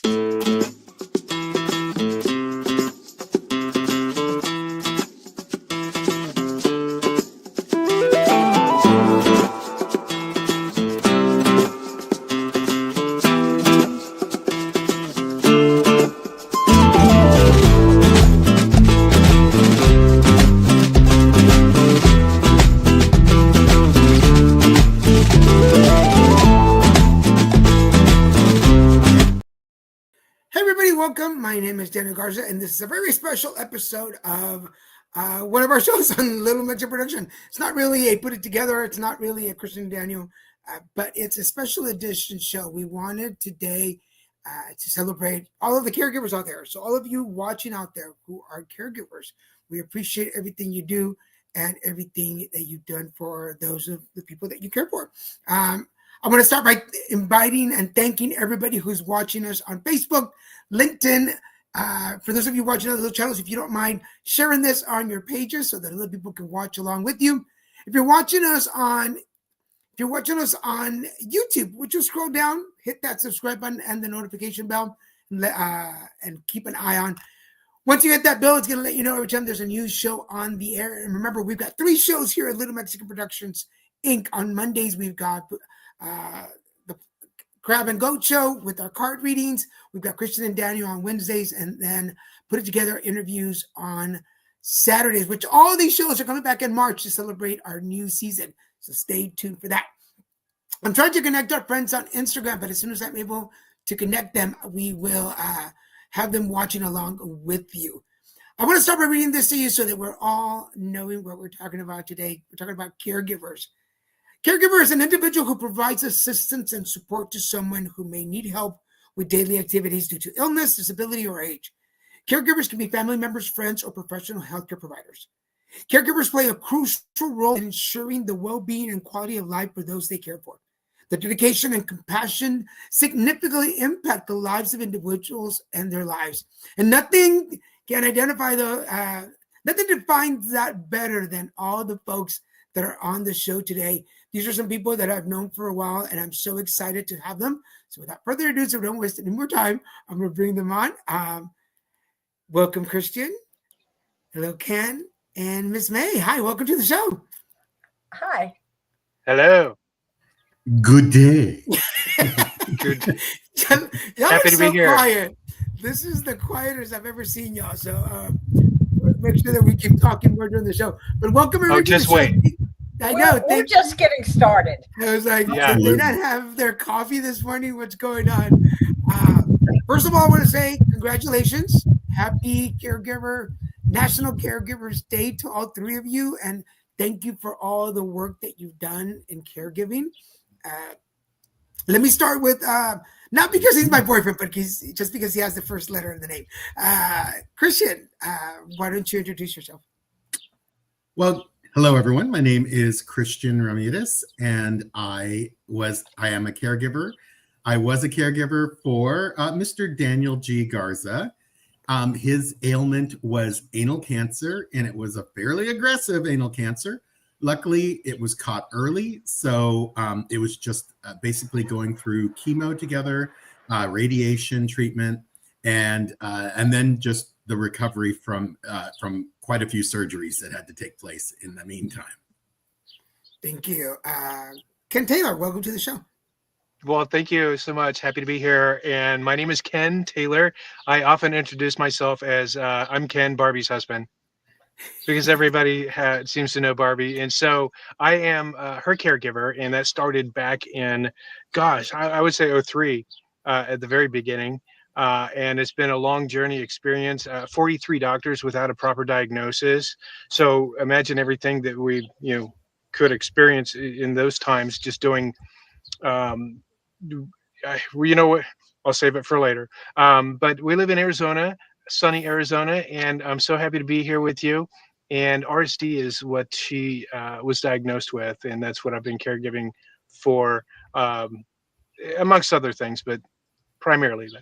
Welcome. My name is Daniel Garza, and this is a very special episode of one of our shows on Little Mention Production. It's not really a put it together. It's not really a Christian Daniel, but it's a special edition show. We wanted today to celebrate all of the caregivers out there. So all of you watching out there who are caregivers, we appreciate everything you do and everything that you've done for those of the people that you care for. I want to start by inviting and thanking everybody who's watching us on Facebook, LinkedIn. For those of you watching other channels, if you don't mind sharing this on your pages so that other people can watch along with you. If you're watching us on YouTube, would you scroll down, hit that subscribe button and the notification bell, and keep an eye on. Once you hit that bell, it's going to let you know every time there's a new show on the air. And remember, we've got 3 shows here at Little Mexican Productions, Inc. On Mondays, we've got the Crab and Goat Show with our card readings. We've got Christian and Daniel on Wednesdays, and then Put It Together interviews on Saturdays, which all of these shows are coming back in March to celebrate our new season. So stay tuned for that. I'm trying to connect our friends on Instagram, but as soon as I'm able to connect them, we will have them watching along with you. I want to start by reading this to you so that we're all knowing what we're talking about today. We're talking about caregivers. Caregiver is an individual who provides assistance and support to someone who may need help with daily activities due to illness, disability, or age. Caregivers can be family members, friends, or professional healthcare providers. Caregivers play a crucial role in ensuring the well-being and quality of life for those they care for. Their dedication and compassion significantly impact the lives of individuals and their lives. And nothing can identify nothing defines that better than all the folks that are on the show today. These are some people that I've known for a while, and I'm so excited to have them. So without further ado, so don't waste any more time, I'm going to bring them on. Welcome, Christian. Hello, Ken and Miss May. Hi, welcome to the show. Hi. Hello. Good day. Good. Y'all Happy are to so be here. quiet. This is the quietest I've ever seen y'all. So make sure that we keep talking more during the show. But welcome everybody to the just show. wait. I know. We're just getting started. I was like, Yeah. did they not have their coffee this morning? What's going on? First of all, I want to say congratulations. Happy National Caregivers Day to all 3 of you. And thank you for all the work that you've done in caregiving. Let me start with, not because he's my boyfriend, but just because he has the first letter of the name. Christian, why don't you introduce yourself? Well, hello, everyone. My name is Christian Ramirez, and I am a caregiver. I was a caregiver for Mr. Daniel G. Garza. His ailment was anal cancer, and it was a fairly aggressive anal cancer. Luckily, it was caught early, so it was just basically going through chemo together, radiation treatment, and then just the recovery from quite a few surgeries that had to take place in the meantime. Thank you. Ken Taylor, welcome to the show. Well, thank you so much. Happy to be here. And my name is Ken Taylor. I often introduce myself as I'm Ken, Barbie's husband, because everybody seems to know Barbie. And so I am her caregiver. And that started back in, I would say 2003 at the very beginning. And it's been a long journey experience, 43 doctors without a proper diagnosis. So imagine everything that we, could experience in those times, just doing, I'll save it for later. But we live in Arizona, sunny Arizona, and I'm so happy to be here with you. And RSD is what she was diagnosed with, and that's what I've been caregiving for, amongst other things, but primarily that.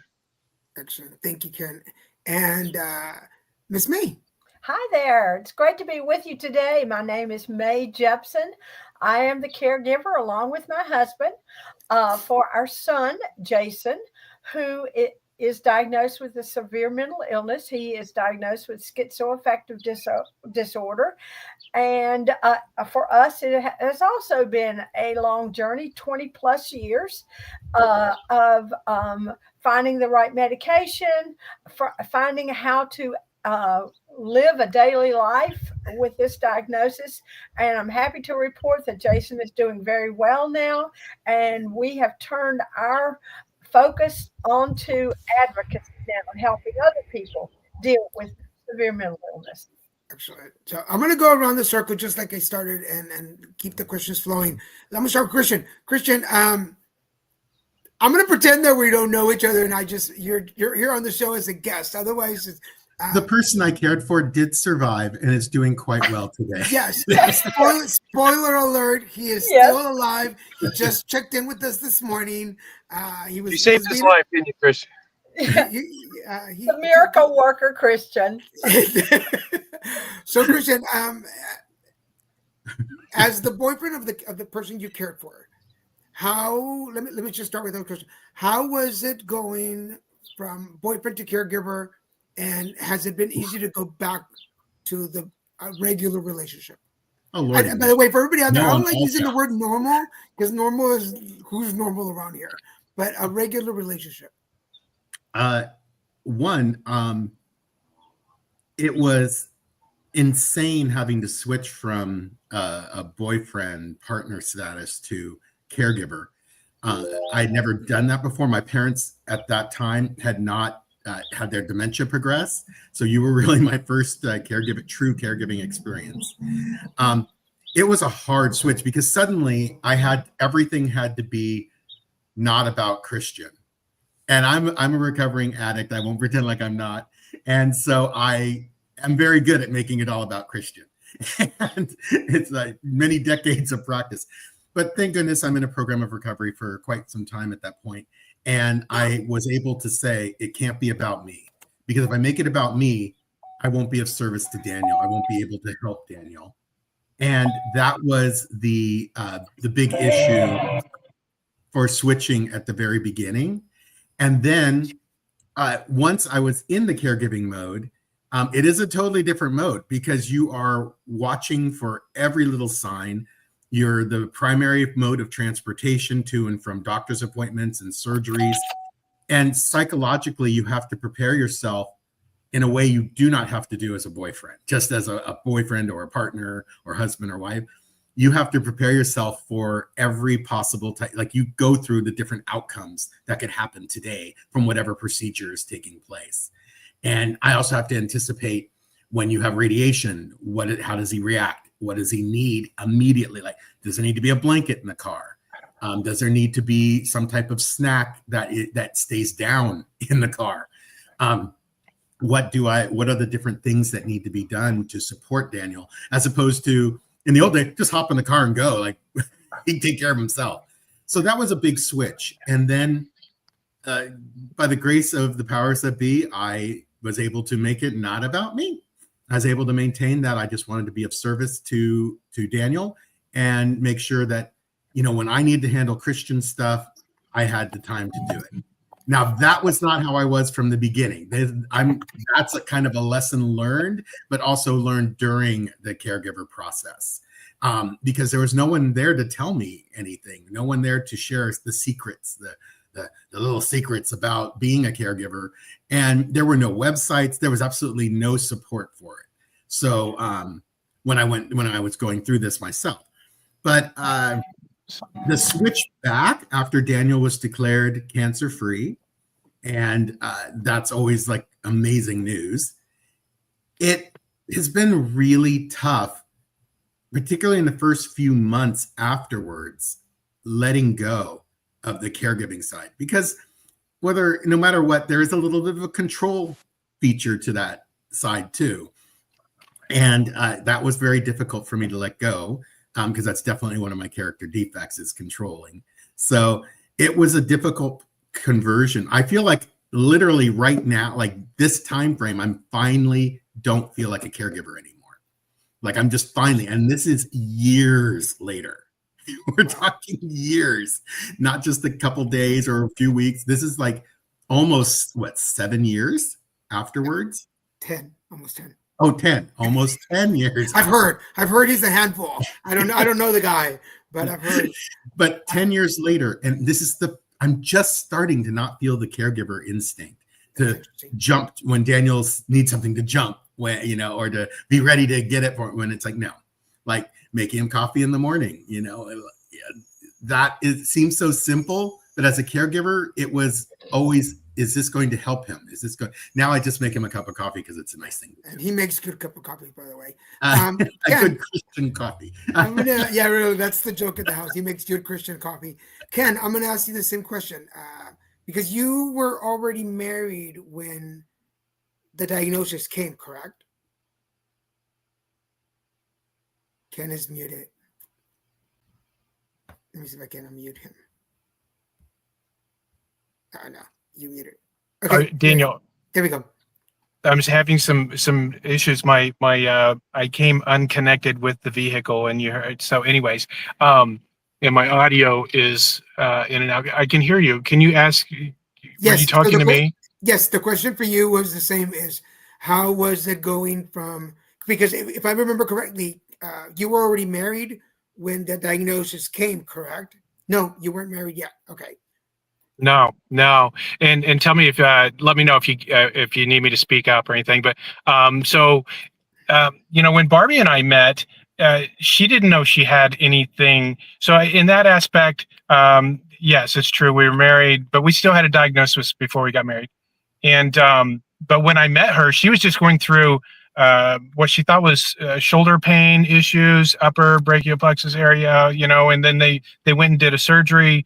Excellent. Thank you, Ken. And Miss May. Hi there. It's great to be with you today. My name is May Jepson. I am the caregiver along with my husband for our son, Jason, who is diagnosed with a severe mental illness. He is diagnosed with schizoaffective disorder. And for us, it has also been a long journey, 20 plus years of finding the right medication, finding how to live a daily life with this diagnosis. And I'm happy to report that Jason is doing very well now. And we have turned our focus onto advocacy now and helping other people deal with severe mental illness. Excellent. So I'm going to go around the circle just like I started and keep the questions flowing. Let me start with Christian. Christian, I'm going to pretend that we don't know each other, and you're here on the show as a guest. Otherwise, the person I cared for did survive and is doing quite well today. Yes. Spoiler alert: he is still alive. He just checked in with us this morning. You saved his life, didn't you, Christian? The miracle worker, Christian. So, Christian, as the boyfriend of the person you cared for, let me just start with that question. How was it going from boyfriend to caregiver, and has it been easy to go back to the regular relationship? Oh, Lord. And by the way, for everybody out there, I don't like using the word normal, because normal is who's normal around here, but a regular relationship. It was insane having to switch from a boyfriend partner status to caregiver. I had never done that before. My parents at that time had not had their dementia progress. So you were really my first true caregiving experience. It was a hard switch because suddenly everything had to be not about Christian. And I'm a recovering addict. I won't pretend like I'm not. And so I am very good at making it all about Christian. And it's like many decades of practice. But thank goodness I'm in a program of recovery for quite some time at that point. And I was able to say, it can't be about me. Because if I make it about me, I won't be of service to Daniel. I won't be able to help Daniel. And that was the big issue for switching at the very beginning. And then once I was in the caregiving mode, it is a totally different mode because you are watching for every little sign. You're the primary mode of transportation to and from doctor's appointments and surgeries. And psychologically, you have to prepare yourself in a way you do not have to do as a boyfriend, just as a boyfriend or a partner or husband or wife. You have to prepare yourself for every possible type. Like you go through the different outcomes that could happen today from whatever procedure is taking place. And I also have to anticipate when you have radiation, how does he react? What does he need immediately? Like, does there need to be a blanket in the car? Does there need to be some type of snack that stays down in the car? What are the different things that need to be done to support Daniel, as opposed to in the old day, just hop in the car and go, like he'd take care of himself. So that was a big switch. And then by the grace of the powers that be, I was able to make it not about me. I was able to maintain that. I just wanted to be of service to Daniel and make sure that, when I need to handle Christian stuff, I had the time to do it. Now, that was not how I was from the beginning. That's a kind of a lesson learned, but also learned during the caregiver process, because there was no one there to tell me anything, no one there to share the secrets, the little secrets about being a caregiver. And there were no websites. There was absolutely no support for it. So when I was going through this myself, but the switch back after Daniel was declared cancer-free, and that's always like amazing news. It has been really tough, particularly in the first few months afterwards, letting go of the caregiving side, because no matter what, there is a little bit of a control feature to that side too. And that was very difficult for me to let go, because that's definitely one of my character defects, is controlling. So it was a difficult conversion. I feel like literally right now, like this time frame, I'm finally don't feel like a caregiver anymore. Like I'm just finally, and this is years later. We're talking years, not just a couple days or a few weeks. This is like almost, what, 7 years afterwards? 10, almost 10. Oh, 10, almost 10 years. I've heard he's a handful. I don't know the guy, but I've heard. But 10 years later, and I'm just starting to not feel the caregiver instinct to jump when Daniel needs something to jump, when, or to be ready to get it for when it's like, no, like making him coffee in the morning, it seems so simple, but as a caregiver, it was always, is this going to help him? Is this going? Now I just make him a cup of coffee because it's a nice thing. And he makes a good cup of coffee, by the way. A good Christian coffee. Really, that's the joke at the house. He makes good Christian coffee. Ken, I'm going to ask you the same question because you were already married when the diagnosis came, correct? Ken is muted. Let me see if I can unmute him. Oh, no, you muted. Okay, Daniel. There we go. I'm just having some issues. My I came unconnected with the vehicle, and you heard. So, anyways, and my audio is in and out. I can hear you. Can you ask? Yes. Were you talking to me? Yes. The question for you was the same as how was it going from? Because if I remember correctly, you were already married when the diagnosis came, correct? No, you weren't married yet. Okay. No, and tell me if let me know if you need me to speak up or anything. But when Barbie and I met, she didn't know she had anything. So in that aspect, yes, it's true. We were married, but we still had a diagnosis before we got married. And but when I met her, she was just going through what she thought was shoulder pain issues, upper brachial plexus area, and then they went and did a surgery.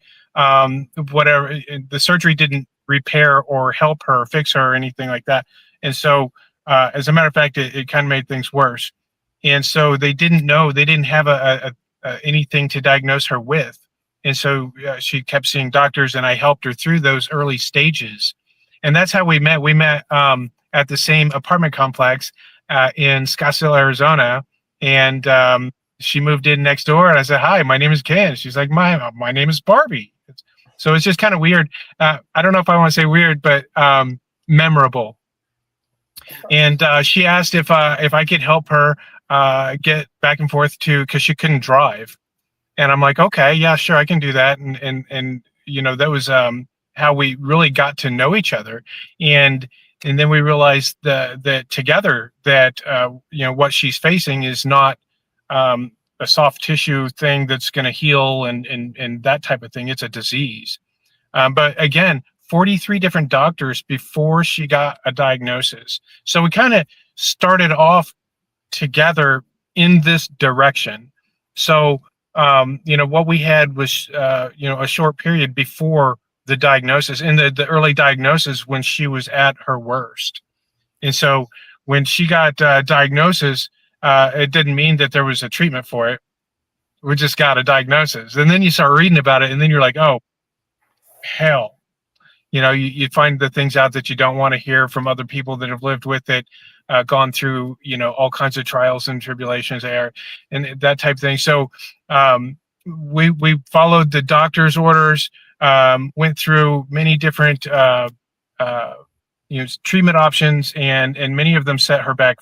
Whatever, the surgery didn't repair or help her, fix her, or anything like that. And so, as a matter of fact, it kind of made things worse. And so they didn't have anything to diagnose her with. And so she kept seeing doctors, and I helped her through those early stages. And that's how we met. We met at the same apartment complex in Scottsdale, Arizona. And she moved in next door, and I said, "Hi, my name is Ken." She's like, "My name is Barbie." So it's just kind of weird. I don't know if I want to say weird, but memorable. And she asked if I could help her get back and forth because she couldn't drive. And I'm like, okay, yeah, sure, I can do that. And that was how we really got to know each other. And then we realized that together that what she's facing is not a soft tissue thing that's going to heal and that type of thing. It's a disease. But again, 43 different doctors before she got a diagnosis. So we kind of started off together in this direction. So, what we had was, a short period before the diagnosis, in the early diagnosis when she was at her worst. And so when she got diagnosis, it didn't mean that there was a treatment for it. We just got a diagnosis. And then you start reading about it, and then you're like, oh, hell. You find the things out that you don't want to hear from other people that have lived with it, gone through, all kinds of trials and tribulations there and that type of thing. So we followed the doctor's orders, went through many different treatment options, and many of them set her back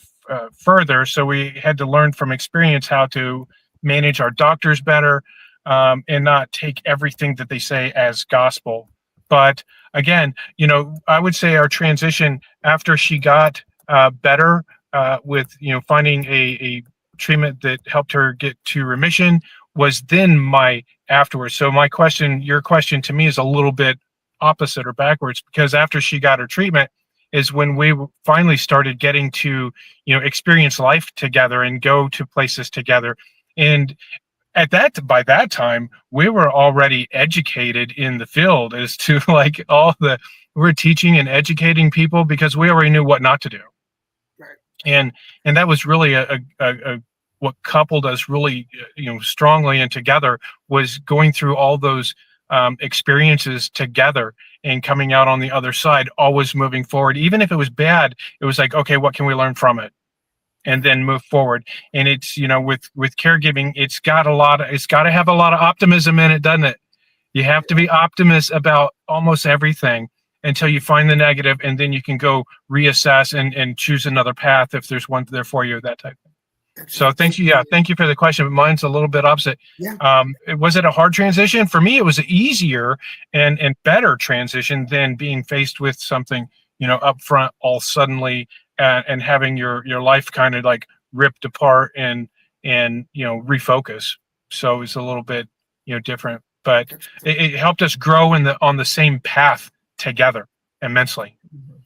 further. So we had to learn from experience how to manage our doctors better, and not take everything that they say as gospel. But again, I would say our transition after she got better with finding a treatment that helped her get to remission was then my afterwards. So your question to me is a little bit opposite or backwards, because after she got her treatment is when we finally started getting to experience life together and go to places together. And by that time, we were already educated in the field as to we're teaching and educating people because we already knew what not to do. Right. And that was really a what coupled us really, strongly and together was going through all those experiences together and coming out on the other side, always moving forward. Even if it was bad, it was like, okay, what can we learn from it? And then move forward. And it's, with caregiving, it's got to have a lot of optimism in it, doesn't it? You have to be optimist about almost everything. until you find the negative, and then you can go reassess and choose another path if there's one there for you, that type of thing. So thank you. Yeah, thank you for the question. Mine's a little bit opposite. Yeah. Was it a hard transition? For me, it was an easier and better transition than being faced with something, up front all suddenly, and having your life kind of like ripped apart and refocus. So it's a little bit different, but it helped us grow on the same path together immensely.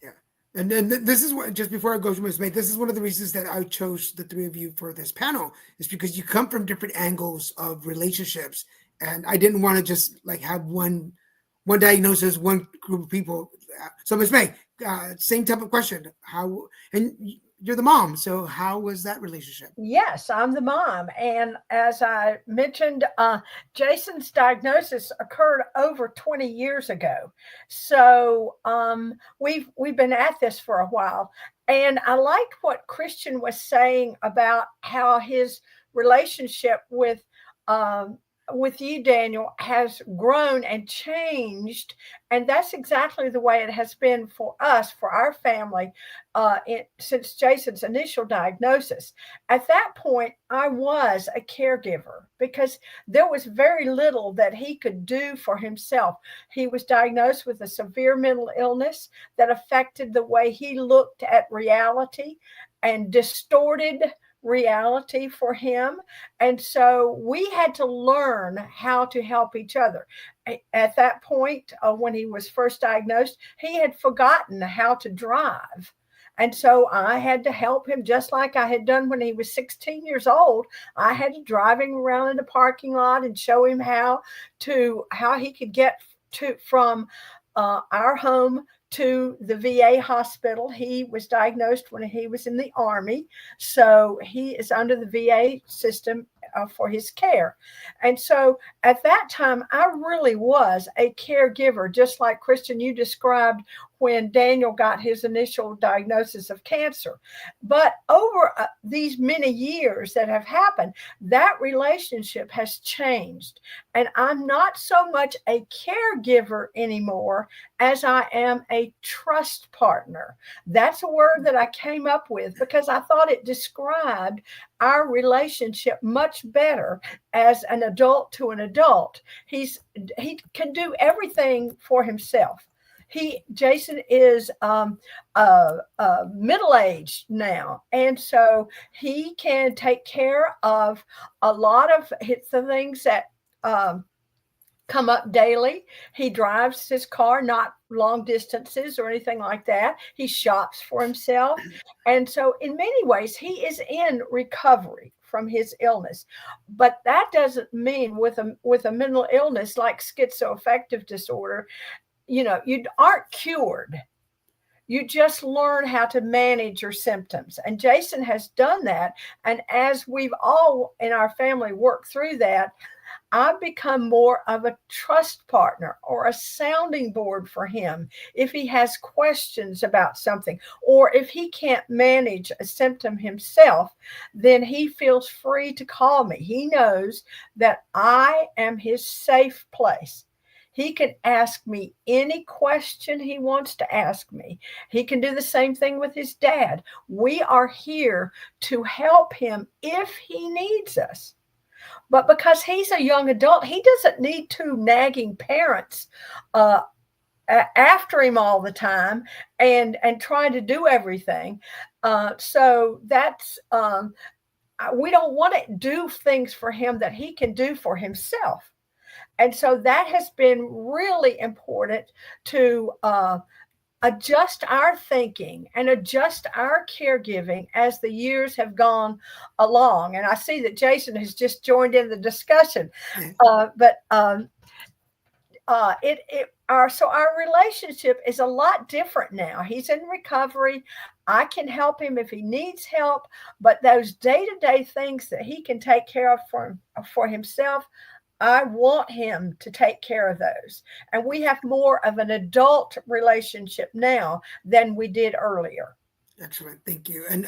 Yeah. And then this is what, just before I go to Ms. May, this is one of the reasons that I chose the three of you for this panel, is because you come from different angles of relationships. And I didn't want to just like have one diagnosis, one group of people. So Ms. May, same type of question. How, and you're the mom, so how was that relationship? Yes, I'm the mom. And as I mentioned, Jason's diagnosis occurred over 20 years ago. So we've been at this for a while. And I liked what Christian was saying about how his relationship with you, Daniel, has grown and changed. And that's exactly the way it has been for us, for our family, since Jason's initial diagnosis. At that point, I was a caregiver because there was very little that he could do for himself. He was diagnosed with a severe mental illness that affected the way he looked at reality and distorted reality for him. And so we had to learn how to help each other. At that point, when he was first diagnosed, he had forgotten how to drive. And so I had to help him, just like I had done when he was 16 years old. I had to drive him around in the parking lot and show him how he could get from our home to the VA hospital. He was diagnosed when he was in the Army, so he is under the VA system for his care. And so at that time, I really was a caregiver, just like Christian, you described when Daniel got his initial diagnosis of cancer. But over these many years that have happened, that relationship has changed. And I'm not so much a caregiver anymore as I am a trust partner. That's a word that I came up with because I thought it described our relationship much better as an adult to an adult. He can do everything for himself. Jason is middle-aged now, and so he can take care of a lot of the things that come up daily. He drives his car, not long distances or anything like that. He shops for himself. And so in many ways, he is in recovery from his illness. But that doesn't mean with a mental illness like schizoaffective disorder, you aren't cured. You just learn how to manage your symptoms. And Jason has done that. And as we've all in our family worked through that, I've become more of a trust partner or a sounding board for him if he has questions about something, or if he can't manage a symptom himself, then he feels free to call me. He knows that I am his safe place. He can ask me any question he wants to ask me. He can do the same thing with his dad. We are here to help him if he needs us. But because he's a young adult, he doesn't need two nagging parents after him all the time and trying to do everything. So that's we don't want to do things for him that he can do for himself. And so that has been really important to adjust our thinking and adjust our caregiving as the years have gone along. And I see that Jason has just joined in the discussion. So our relationship is a lot different now. He's in recovery. I can help him if he needs help, but those day-to-day things that he can take care of for himself, I want him to take care of those. And we have more of an adult relationship now than we did earlier. Excellent. Thank you. And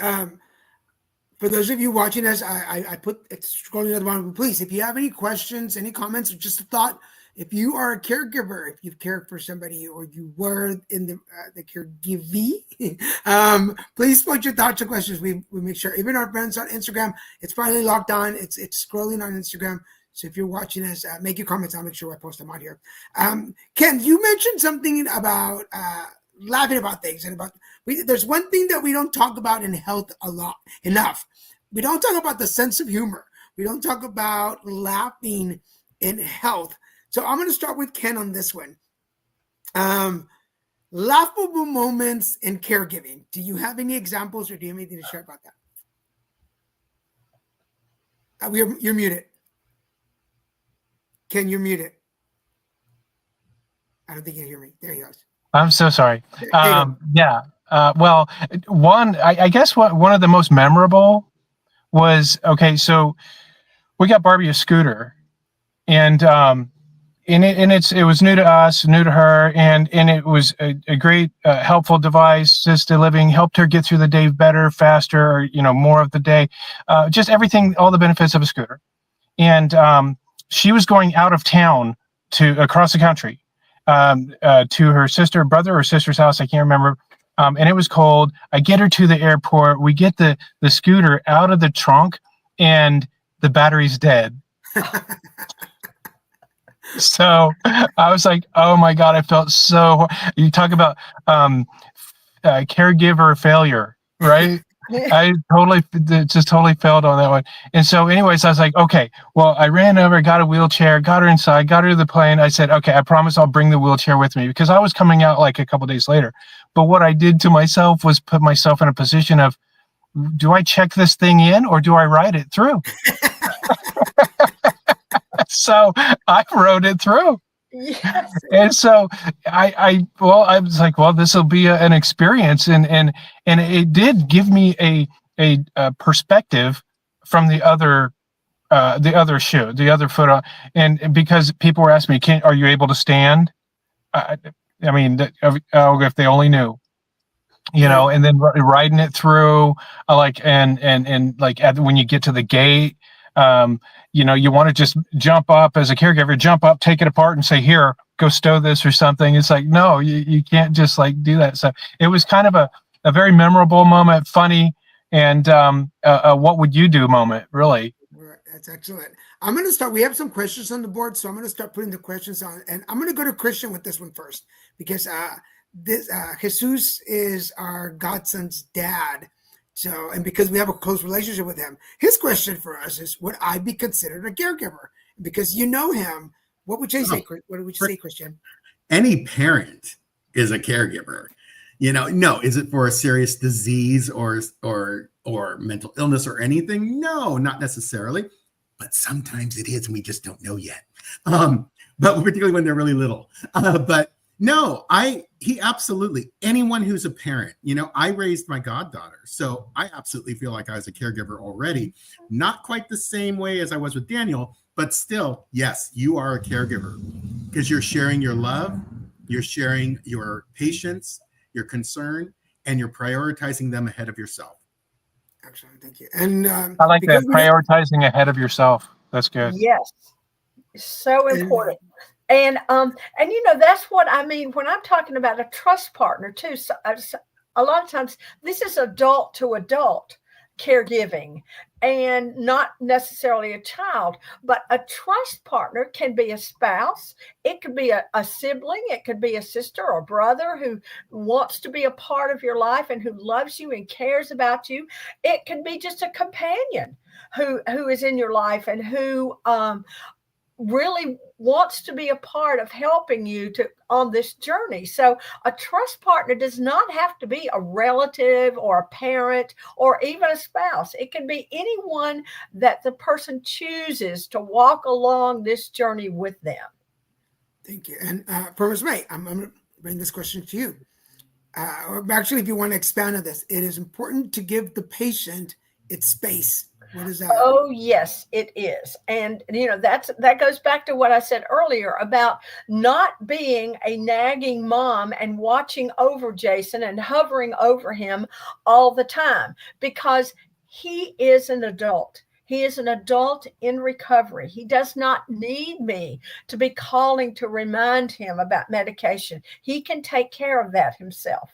for those of you watching us, I put it's scrolling at the bottom. Please, if you have any questions, any comments, or just a thought, If you are a caregiver, if you've cared for somebody or you were in the caregiving, please put your thoughts or questions. We make sure, even our friends on Instagram, it's finally locked on. It's scrolling on Instagram. So if you're watching us, make your comments. I'll make sure I post them out here. Ken, you mentioned something about laughing about things, and there's one thing that we don't talk about in health enough. We don't talk about the sense of humor. We don't talk about laughing in health. So I'm going to start with Ken on this one. Laughable moments in caregiving. Do you have any examples, or do you have anything to share about that? You're muted. Ken, you're muted. I don't think you can hear me. There he goes. I'm so sorry. Yeah. Well, I guess one of the most memorable was, okay, so we got Barbie a scooter, and it was new to us, new to her, and it was a great helpful device, just helped her get through the day better, faster, or more of the day, just everything, all the benefits of a scooter. And she was going out of town across the country to her brother or sister's house, I can't remember. And it was cold. I get her to the airport. We get the scooter out of the trunk, and the battery's dead. So I was like, oh my God, I felt so, you talk about caregiver failure, right? I just totally failed on that one. And so anyways, I was like, okay, well, I ran over, got a wheelchair, got her inside, got her to the plane. I said, okay, I promise I'll bring the wheelchair with me, because I was coming out like a couple days later. But what I did to myself was put myself in a position of, do I check this thing in, or do I ride it through? So I rode it through. Yes. And so I was like, well, this will be an experience, and it did give me a perspective from the other shoe, the other foot on, and because people were asking me, are you able to stand? I mean, if they only knew. And then riding it through, and like when you get to the gate, you want to just jump up as a caregiver, jump up, take it apart, and say, here, go stow this or something. It's like, no, you can't just like do that. So it was kind of a very memorable moment, funny, and a what would you do moment, really. That's excellent. I'm going to start. We have some questions on the board, so I'm going to start putting the questions on, and I'm going to go to Christian with this one first, because Jesus is our godson's dad. So, and because we have a close relationship with him, his question for us is, would I be considered a caregiver? Because you know him. What would you say? What would you say, Christian? Any parent is a caregiver. No, is it for a serious disease or mental illness or anything? No, not necessarily. But sometimes it is, and we just don't know yet. But particularly when they're really little. But no, he absolutely, anyone who's a parent, I raised my goddaughter. So I absolutely feel like I was a caregiver already. Not quite the same way as I was with Daniel, but still, yes, you are a caregiver, because you're sharing your love, you're sharing your patience, your concern, and you're prioritizing them ahead of yourself. Excellent, thank you. And I like that, prioritizing ahead of yourself. That's good. Yes, so important. And that's what I mean when I'm talking about a trust partner too. So a lot of times this is adult to adult caregiving, and not necessarily a child, but a trust partner can be a spouse. It could be a sibling. It could be a sister or brother who wants to be a part of your life and who loves you and cares about you. It can be just a companion who is in your life and who really wants to be a part of helping you on this journey. So a trust partner does not have to be a relative or a parent or even a spouse. It can be anyone that the person chooses to walk along this journey with them. Thank you. And Provost May, I'm going to bring this question to you. Or actually, if you want to expand on this, it is important to give the patient its space. What is that? Oh, yes, it is. And, that goes back to what I said earlier about not being a nagging mom and watching over Jason and hovering over him all the time, because he is an adult. He is an adult in recovery. He does not need me to be calling to remind him about medication. He can take care of that himself.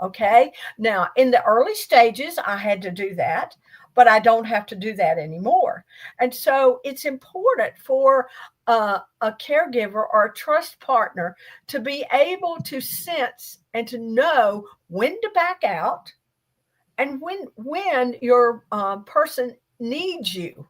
Okay. Now, in the early stages, I had to do that, but I don't have to do that anymore. And so it's important for a caregiver or a trust partner to be able to sense and to know when to back out and when your person needs you,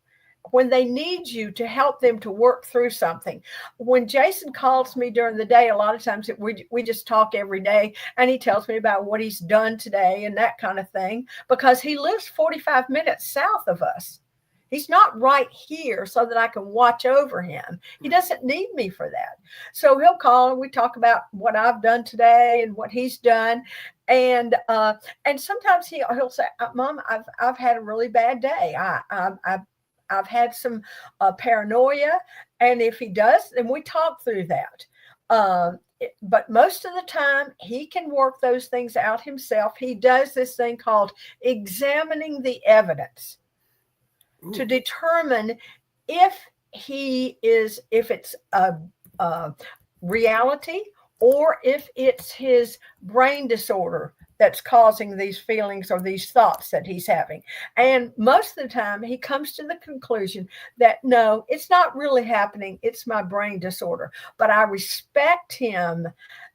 when they need you to help them to work through something. When Jason calls me during the day, a lot of times we just talk every day, and he tells me about what he's done today and that kind of thing, because he lives 45 minutes south of us. He's not right here so that I can watch over him. He doesn't need me for that. So he'll call and we talk about what I've done today and what he's done. And sometimes he'll say, "Mom, I've had a really bad day. I've had some paranoia." And if he does, then we talk through that. But most of the time, he can work those things out himself. He does this thing called examining the evidence to determine if it's a reality or if it's his brain disorder that's causing these feelings or these thoughts that he's having. And most of the time he comes to the conclusion that no, it's not really happening. It's my brain disorder. But I respect him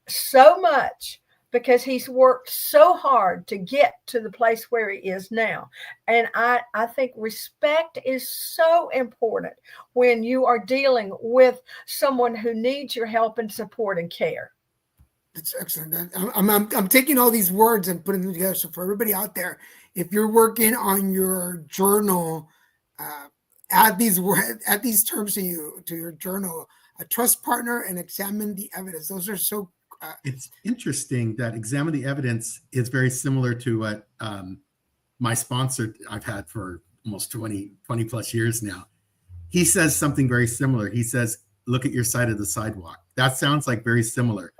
so much because he's worked so hard to get to the place where he is now. And I think respect is so important when you are dealing with someone who needs your help and support and care. That's excellent. I'm taking all these words and putting them together. So for everybody out there, if you're working on your journal, add these terms to your journal: a trust partner and examine the evidence. Those are so. It's interesting that examine the evidence is very similar to what my sponsor I've had for almost 20 plus years now. He says something very similar. He says, look at your side of the sidewalk. That sounds like very similar.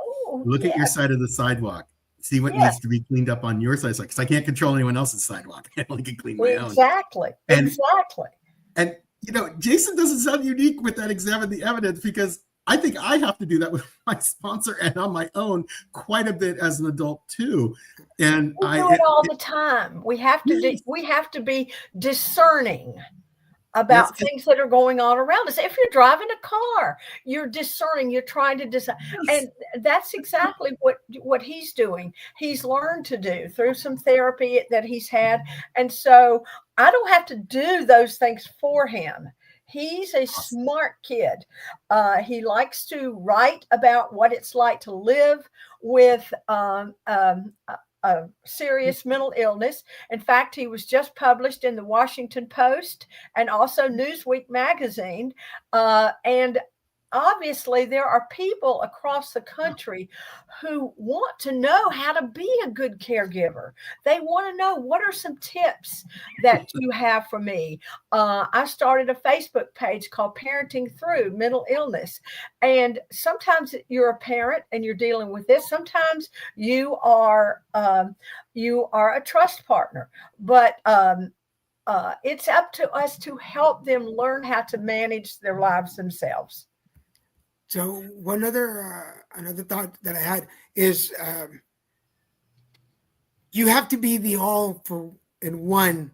Look at your side of the sidewalk. See what needs to be cleaned up on your side. Because I can't control anyone else's sidewalk. I only can clean my own. Exactly. And Jason doesn't sound unique with that examine the evidence, because I think I have to do that with my sponsor and on my own quite a bit as an adult too. And we do it all the time. We have to be discerning about things that are going on around us. If you're driving a car, you're discerning, you're trying to decide. And that's exactly what he's doing. He's learned to do through some therapy that he's had. And so I don't have to do those things for him. He's a smart kid. He likes to write about what it's like to live with a serious mental illness. In fact, he was just published in the Washington Post and also Newsweek magazine. And obviously, there are people across the country who want to know how to be a good caregiver. They want to know, what are some tips that you have for me? I started a Facebook page called Parenting Through Mental Illness. And sometimes you're a parent and you're dealing with this. Sometimes you are a trust partner. But it's up to us to help them learn how to manage their lives themselves. So one another thought that I had is you have to be the all for in one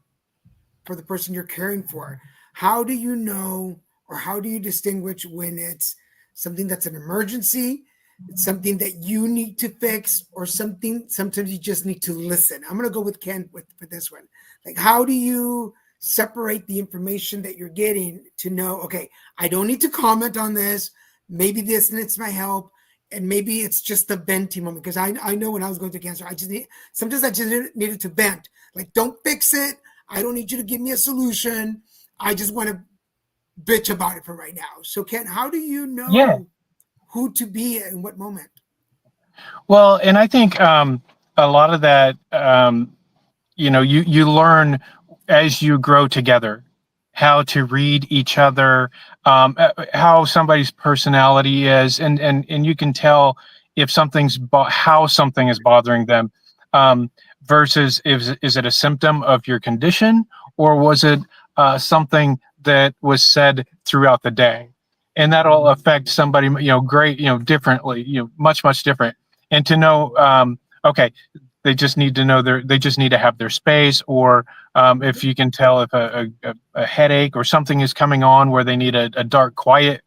for the person you're caring for. How do you know, or how do you distinguish when it's something that's an emergency, it's something that you need to fix, or something sometimes you just need to listen? I'm going to go with Ken with this one. Like, how do you separate the information that you're getting to know, okay, I don't need to comment on this. Maybe this needs my help, and maybe it's just the venting moment. Because I know when I was going through cancer, sometimes I just needed to vent. Like, don't fix it. I don't need you to give me a solution. I just want to bitch about it for right now. So Ken, how do you know who to be in what moment? Well, and I think a lot of that, you learn as you grow together, how to read each other, how somebody's personality is, and you can tell if how something is bothering them, versus is it a symptom of your condition, or was it something that was said throughout the day, and that'll affect somebody, great, differently, much, much different. And to know, okay, they just need to know they just need to have their space, or if you can tell if a headache or something is coming on where they need a dark, quiet,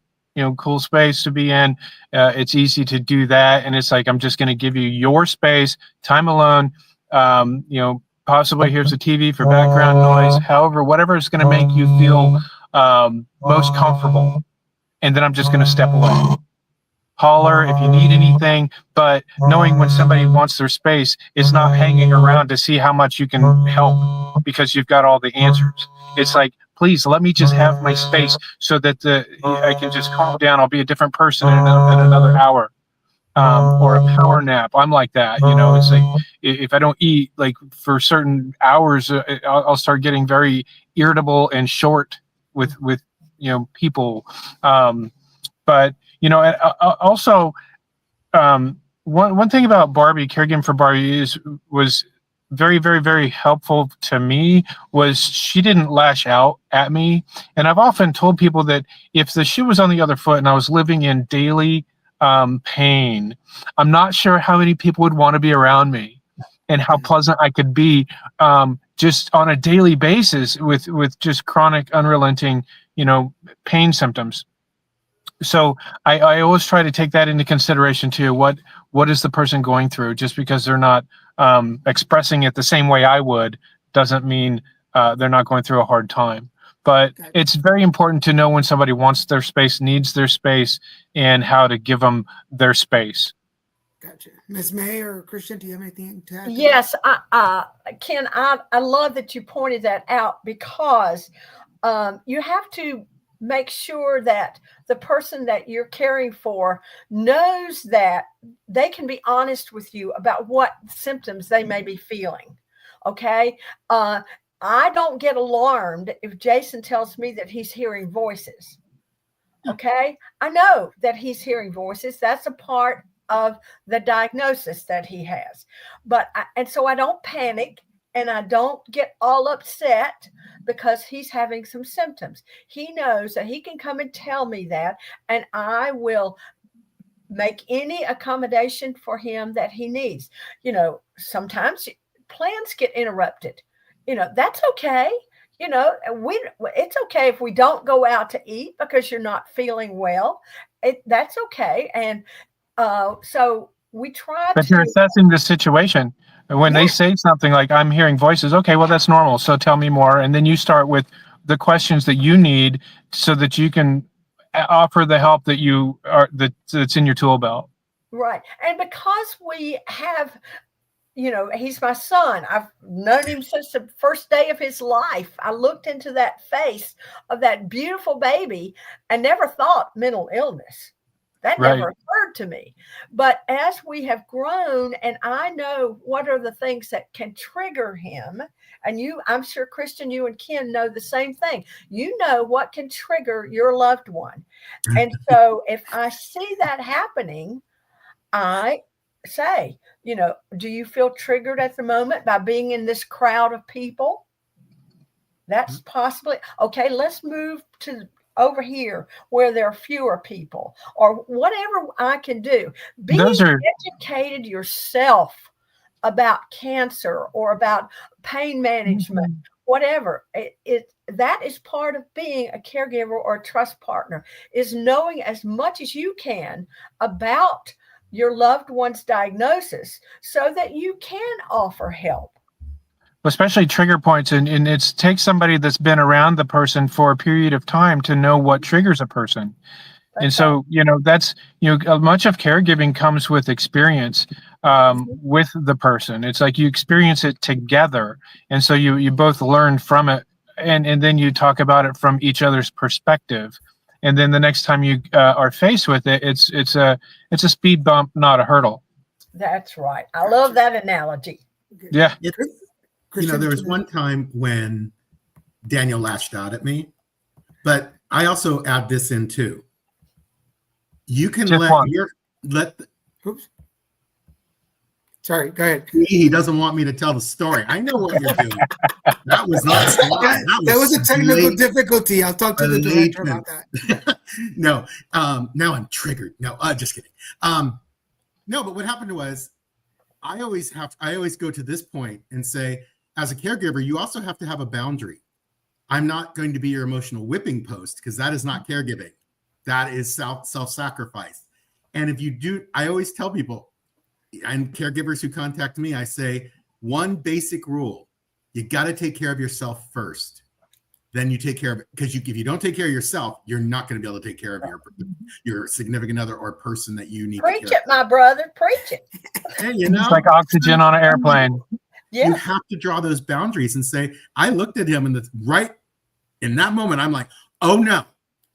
cool space to be in, it's easy to do that. And it's like, I'm just going to give you your space, time alone, possibly here's a TV for background noise, however, whatever is going to make you feel most comfortable. And then I'm just going to step away. Holler if you need anything, but knowing when somebody wants their space is not hanging around to see how much you can help because you've got all the answers. It's like, please let me just have my space so that I can just calm down. I'll be a different person in another hour. Or a power nap. I'm like that, it's like if I don't eat like for certain hours, I'll start getting very irritable and short with people. But also, one thing about Barbie, caregiving for Barbie was very, very, very helpful to me was she didn't lash out at me. And I've often told people that if the shoe was on the other foot and I was living in daily pain, I'm not sure how many people would want to be around me and how pleasant I could be just on a daily basis with just chronic, unrelenting, pain symptoms. So I always try to take that into consideration too. What is the person going through? Just because they're not expressing it the same way I would doesn't mean they're not going through a hard time. But it's very important to know when somebody wants their space, needs their space, and how to give them their space. Gotcha. Ms. May or Christian, do you have anything to add? Yes, Ken, I love that you pointed that out because you have to make sure that the person that you're caring for knows that they can be honest with you about what symptoms they may be feeling. Okay. I don't get alarmed if Jason tells me that he's hearing voices. Okay. I know that he's hearing voices. That's a part of the diagnosis that he has. And so I don't panic and I don't get all upset because he's having some symptoms. He knows that he can come and tell me that, and I will make any accommodation for him that he needs. Sometimes plans get interrupted. That's okay. It's okay if we don't go out to eat because you're not feeling well. That's okay. And so we try But you're assessing the situation. When they say something like, I'm hearing voices, okay, well, that's normal. So tell me more. And then you start with the questions that you need so that you can offer the help that's in your tool belt. Right. And because we have, he's my son. I've known him since the first day of his life. I looked into that face of that beautiful baby and never thought mental illness. That never occurred to me. But as we have grown and I know what are the things that can trigger him, and I'm sure, Christian, you and Ken know the same thing. You know what can trigger your loved one. And so if I see that happening, I say, do you feel triggered at the moment by being in this crowd of people? That's possibly, okay, let's move to over here where there are fewer people, or whatever I can do. Being educated yourself about cancer or about pain management, whatever, that is part of being a caregiver or a trust partner, is knowing as much as you can about your loved one's diagnosis so that you can offer help. Especially trigger points, and it takes somebody that's been around the person for a period of time to know what triggers a person. And so, that's, much of caregiving comes with experience with the person. It's like you experience it together. And so you both learn from it, and then you talk about it from each other's perspective. And then the next time you are faced with it, it's a speed bump, not a hurdle. That's right. I love that analogy. Yeah. There was one time when Daniel lashed out at me, but I also add this in too. You can oops. Sorry, go ahead. He doesn't want me to tell the story. I know what you're doing. That was not sly. That was a technical blatant, difficulty. I'll talk to the director about blatant. that. No, now I'm triggered. No, just kidding. No, but what happened was I always go to this point and say, as a caregiver, you also have to have a boundary. I'm not going to be your emotional whipping post, because that is not caregiving. That is self-sacrifice. And if you do, I always tell people, and caregivers who contact me, I say, one basic rule: you got to take care of yourself first. Then you take care of it, because if you don't take care of yourself, you're not going to be able to take care of your significant other or person that you need. Preach it, my brother. Preach it. Hey, you know, It's like oxygen on an airplane. Yeah. You have to draw those boundaries and say, I looked at him, and right in that moment, I'm like, oh no,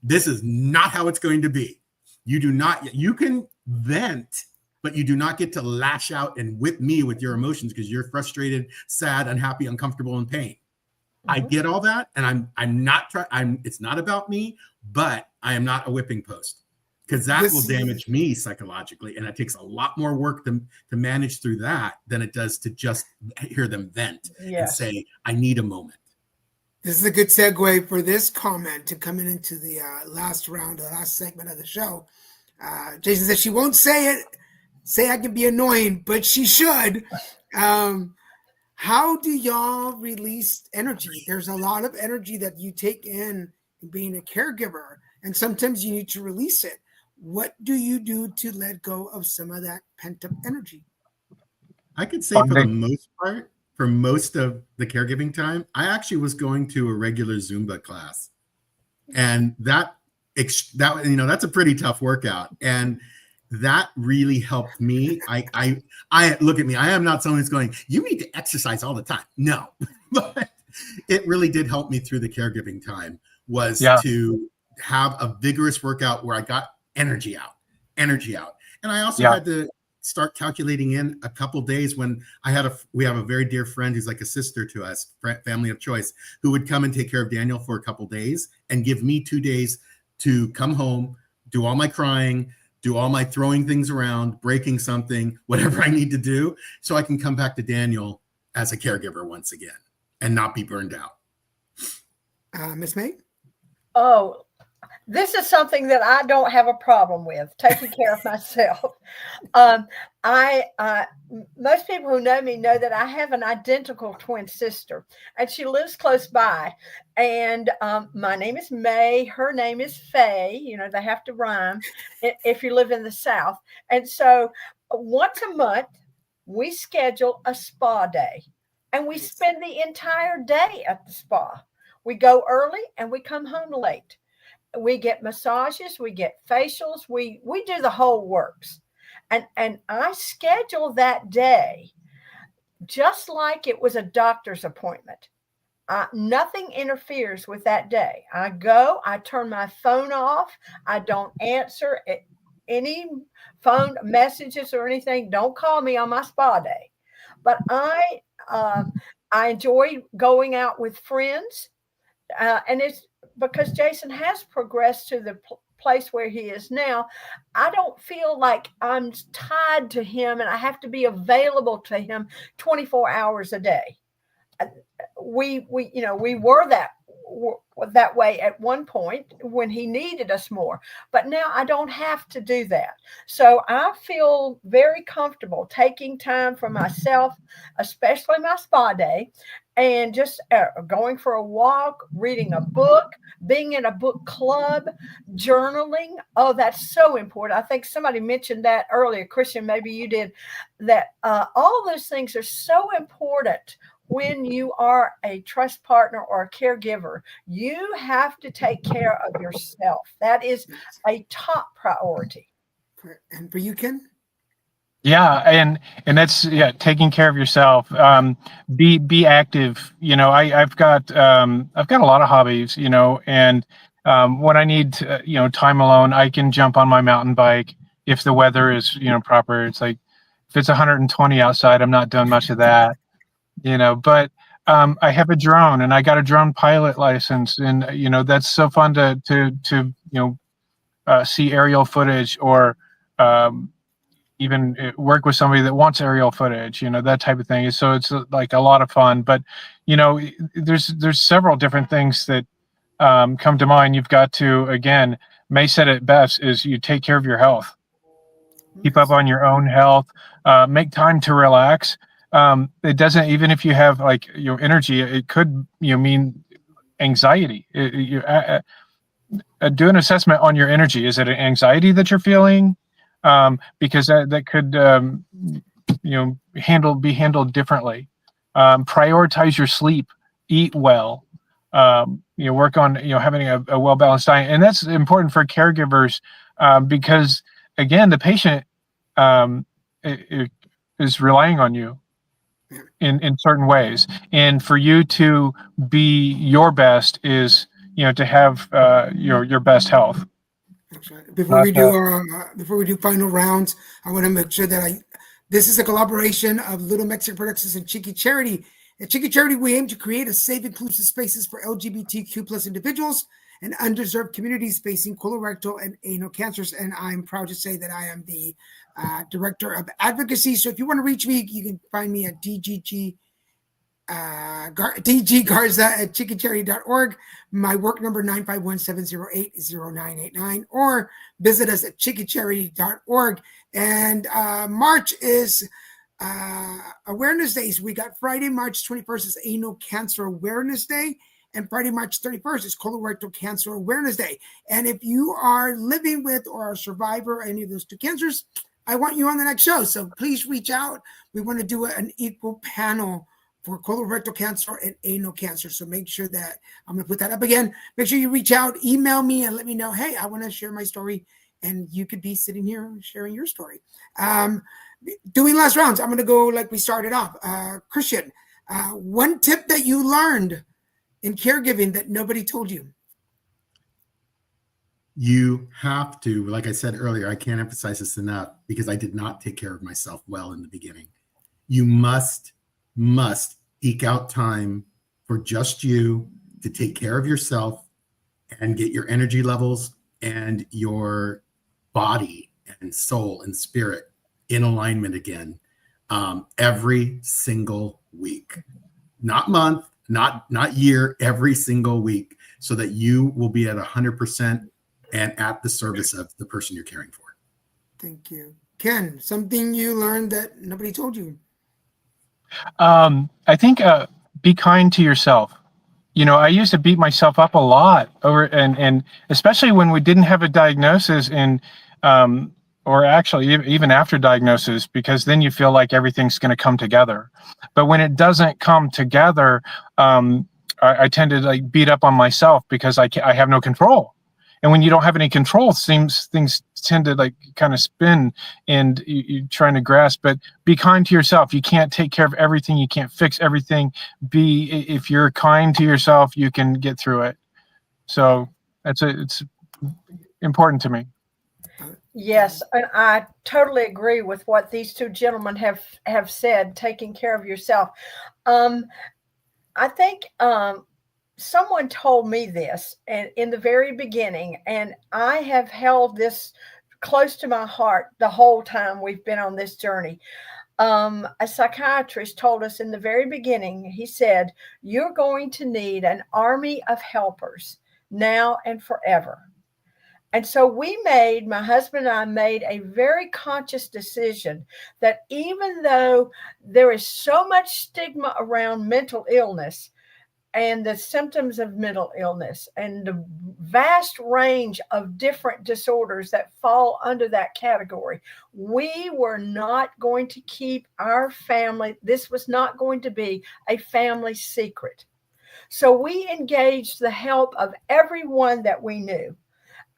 this is not how it's going to be. You do not, you can vent, but you do not get to lash out and whip me with your emotions because you're frustrated, sad, unhappy, uncomfortable, in pain. I get all that, and I'm not trying. It's not about me, but I am not a whipping post, because that will damage me psychologically, and it takes a lot more work to manage through that than it does to just hear them vent and say, "I need a moment." This is a good segue for this comment to coming into the last round, the last segment of the show. Jason said she won't say I can be annoying, but she should. How do y'all release energy? There's a lot of energy that you take in being a caregiver, and sometimes you need to release it. What do you do to let go of some of that pent-up energy? I could say for the most part, for most of the caregiving time, I actually was going to a regular Zumba class, and that's a pretty tough workout, and that really helped me. I look at me. I am not someone who's going, you need to exercise all the time. No, but it really did help me through the caregiving time, was to have a vigorous workout where I got energy out. And I also had to start calculating in a couple days when we have a very dear friend who's like a sister to us, family of choice, who would come and take care of Daniel for a couple days and give me 2 days to come home, do all my crying, do all my throwing things around, breaking something, whatever I need to do, so I can come back to Daniel as a caregiver once again and not be burned out. Miss May? Oh, this is something that I don't have a problem with, taking care of myself. Most people who know me know that I have an identical twin sister, and she lives close by. And my name is May. Her name is Faye. You know, they have to rhyme if you live in the South. And so once a month, we schedule a spa day, and we spend the entire day at the spa. We go early and we come home late. We get massages, we get facials, we do the whole works. And I schedule that day just like it was a doctor's appointment. Nothing interferes with that day. I go, I turn my phone off. I don't answer any phone messages or anything. Don't call me on my spa day. But I enjoy going out with friends. And it's because Jason has progressed to the place where he is now. I don't feel like I'm tied to him and I have to be available to him 24 hours a day. We were that way at one point when he needed us more, but now I don't have to do that. So I feel very comfortable taking time for myself, especially my spa day, and just going for a walk, reading a book, being in a book club, journaling. Oh, that's so important. I think somebody mentioned that earlier. Christian, maybe you did, that all those things are so important. When you are a trust partner or a caregiver, you have to take care of yourself. That is a top priority. And for you, Ken? Yeah, and that's taking care of yourself. Be active. You know, I've got a lot of hobbies. You know, and when I need time alone, I can jump on my mountain bike if the weather is proper. It's like if it's 120 outside, I'm not doing much of that. But I have a drone, and I got a drone pilot license, and that's so fun to see aerial footage or even work with somebody that wants aerial footage, that type of thing. So it's like a lot of fun. But there's several different things that come to mind. You've got to, again, May said it best, is you take care of your health. Keep up on your own health. Make time to relax. It doesn't, even if you have like energy, it could mean anxiety. Do an assessment on your energy. Is it an anxiety that you're feeling? Because that could be handled differently. Prioritize your sleep. Eat well. Work on having a well balanced diet, and that's important for caregivers because again, the patient is relying on you in certain ways, and for you to be your best is to have your best health. Before we do final rounds, I want to make sure that this is a collaboration of Little Mexican Productions and Chiqui Charity. At Chiqui Charity, we aim to create a safe, inclusive spaces for LGBTQ plus individuals and underserved communities facing colorectal and anal cancers. And I'm proud to say that I am the director of advocacy. So if you want to reach me, you can find me at DG Garza at chiquicharity.org. My work number 951-708-0989, or visit us at chiquicharity.org. And March is Awareness Days. We got Friday, March 21st is Anal Cancer Awareness Day, and Friday, March 31st is Colorectal Cancer Awareness Day. And if you are living with or a survivor of any of those two cancers, I want you on the next show. So please reach out. We want to do an equal panel for colorectal cancer and anal cancer. So make sure that I'm going to put that up again. Make sure you reach out, email me, and let me know, hey, I want to share my story. And you could be sitting here sharing your story. Doing last rounds, I'm going to go like we started off. Christian, one tip that you learned in caregiving that nobody told you. You have to, like I said earlier, I can't emphasize this enough because I did not take care of myself well in the beginning. You must eke out time for just you to take care of yourself and get your energy levels and your body and soul and spirit in alignment again, every single week, not month, not year, every single week, so that you will be at 100% and at the service of the person you're caring for. Thank you. Ken, something you learned that nobody told you? I think be kind to yourself. I used to beat myself up a lot and especially when we didn't have a diagnosis, and or actually even after diagnosis, because then you feel like everything's going to come together. But when it doesn't come together, I tend to like beat up on myself because I have no control. And when you don't have any control, things tend to like kind of spin, and you're trying to grasp. But be kind to yourself. You can't take care of everything. You can't fix everything. If you're kind to yourself, you can get through it. So it's important to me. Yes, and I totally agree with what these two gentlemen have said. Taking care of yourself. I think someone told me this and in the very beginning, and I have held this close to my heart the whole time we've been on this journey. A psychiatrist told us in the very beginning, he said, you're going to need an army of helpers now and forever. And so my husband and I made a very conscious decision that even though there is so much stigma around mental illness, and the symptoms of mental illness and the vast range of different disorders that fall under that category, we were not going to keep our family. This was not going to be a family secret. So we engaged the help of everyone that we knew,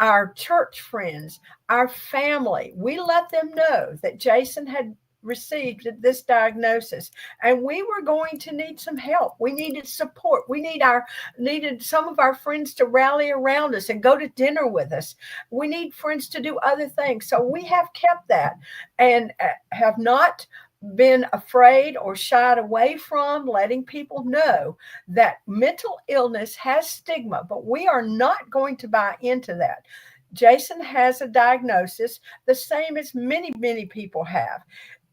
our church friends, our family. We let them know that Jason had received this diagnosis, and we were going to need some help. We needed support. We needed some of our friends to rally around us and go to dinner with us. We need friends to do other things. So we have kept that and have not been afraid or shied away from letting people know that mental illness has stigma, but we are not going to buy into that. Jason has a diagnosis the same as many, many people have.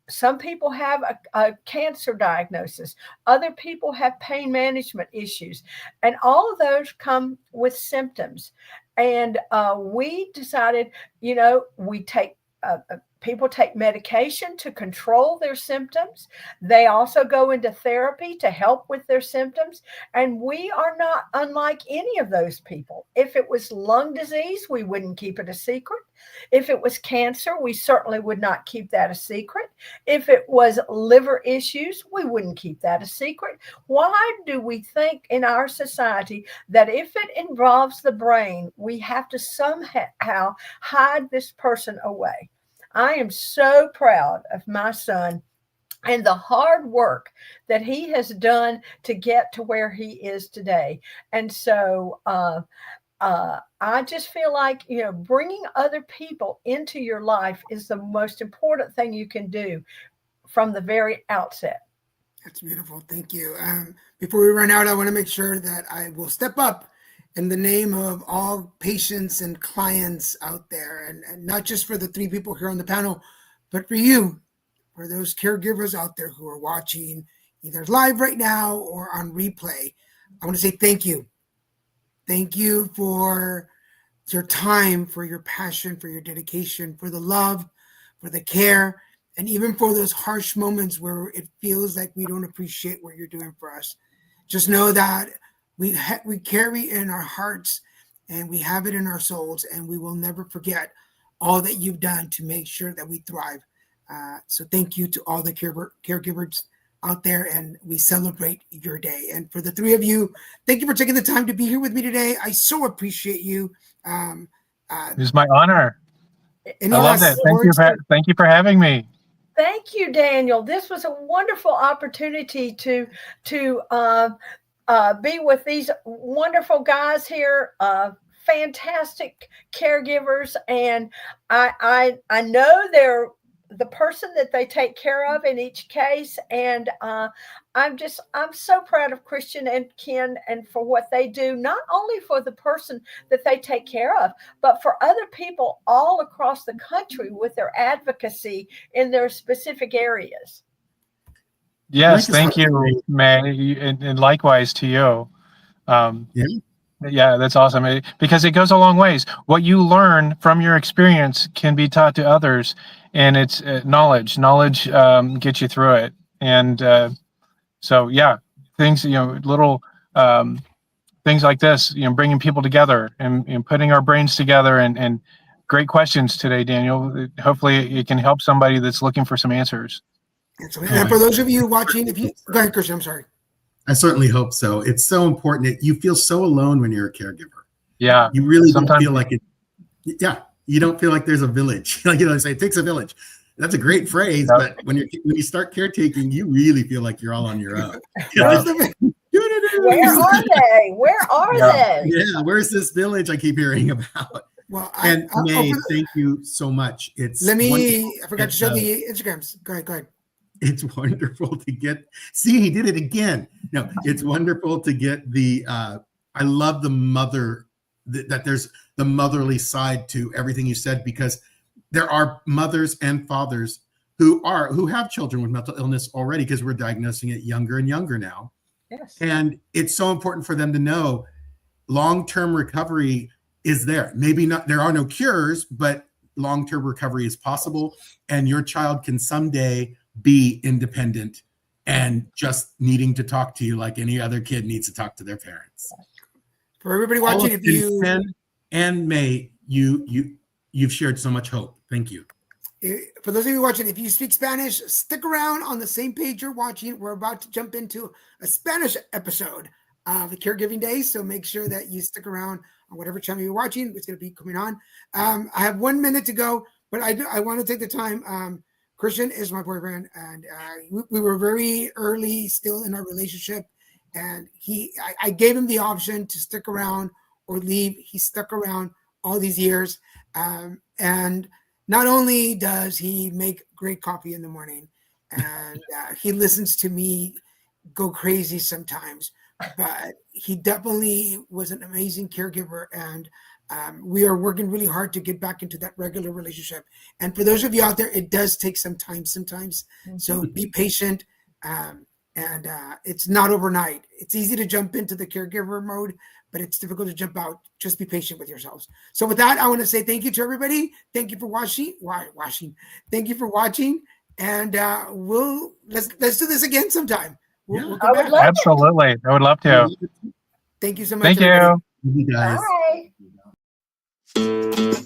Some people have a cancer diagnosis. Other people have pain management issues. And all of those come with symptoms. And we decided, we take people take medication to control their symptoms. They also go into therapy to help with their symptoms. And we are not unlike any of those people. If it was lung disease, we wouldn't keep it a secret. If it was cancer, we certainly would not keep that a secret. If it was liver issues, we wouldn't keep that a secret. Why do we think in our society that if it involves the brain, we have to somehow hide this person away? I am so proud of my son and the hard work that he has done to get to where he is today. And so I just feel like, bringing other people into your life is the most important thing you can do from the very outset. That's beautiful. Thank you. Before we run out, I want to make sure that I will step up in the name of all patients and clients out there, and not just for the three people here on the panel, but for you, for those caregivers out there who are watching either live right now or on replay. I want to say thank you. Thank you for your time, for your passion, for your dedication, for the love, for the care, and even for those harsh moments where it feels like we don't appreciate what you're doing for us. Just know that we carry in our hearts and we have it in our souls, and we will never forget all that you've done to make sure that we thrive. So thank you to all the caregivers out there, and we celebrate your day. And for the three of you, thank you for taking the time to be here with me today. I so appreciate you. It was my honor. I love it. Thank you for having me. Thank you, Daniel. This was a wonderful opportunity to be with these wonderful guys here, fantastic caregivers, and I know they're the person that they take care of in each case, and I'm so proud of Christian and Ken and for what they do, not only for the person that they take care of, but for other people all across the country with their advocacy in their specific areas. Yes, thank you, May, and likewise to you. Yeah, that's awesome, because it goes a long ways. What you learn from your experience can be taught to others, and it's knowledge. Knowledge gets you through it, and so yeah, things, little things like this, bringing people together and putting our brains together, and great questions today, Daniel. Hopefully, it can help somebody that's looking for some answers. And for those of you watching, go ahead, Christian. I'm sorry. I certainly hope so. It's so important. You feel so alone when you're a caregiver. Yeah. You really don't feel like it. Yeah. You don't feel like there's a village. Like, they say it takes a village. That's a great phrase, but when you start caretaking, you really feel like you're all on your own. Where are they? Where are they? Yeah. Where's this village I keep hearing about? Well, May, thank you so much. I forgot to show the Instagrams. Go ahead. It's wonderful to see, he did it again. No, it's wonderful to get I love the mother, that there's the motherly side to everything you said, because there are mothers and fathers who have children with mental illness already, because we're diagnosing it younger and younger now. Yes. And it's so important for them to know long-term recovery is there. Maybe not, there are no cures, but long-term recovery is possible, and your child can someday be independent and just needing to talk to you like any other kid needs to talk to their parents. For everybody watching, if you and May, you've shared so much hope. Thank you. For those of you watching, if you speak Spanish, stick around on the same page you're watching. We're about to jump into a Spanish episode of the Caregiving Day, so make sure that you stick around on whatever channel you're watching. It's going to be coming on. I have 1 minute to go, but I want to take the time. Christian is my boyfriend, and we were very early still in our relationship, and I gave him the option to stick around or leave. He stuck around all these years, and not only does he make great coffee in the morning, and he listens to me go crazy sometimes, but he definitely was an amazing caregiver, and We are working really hard to get back into that regular relationship. And for those of you out there, it does take some time sometimes. So be patient. And it's not overnight. It's easy to jump into the caregiver mode, but it's difficult to jump out. Just be patient with yourselves. So with that, I want to say thank you to everybody. Thank you for watching. Thank you for watching. And let's do this again sometime. We'll come back. Absolutely. I would love to. Thank you so much. Thank everybody. you. You guys. Bye.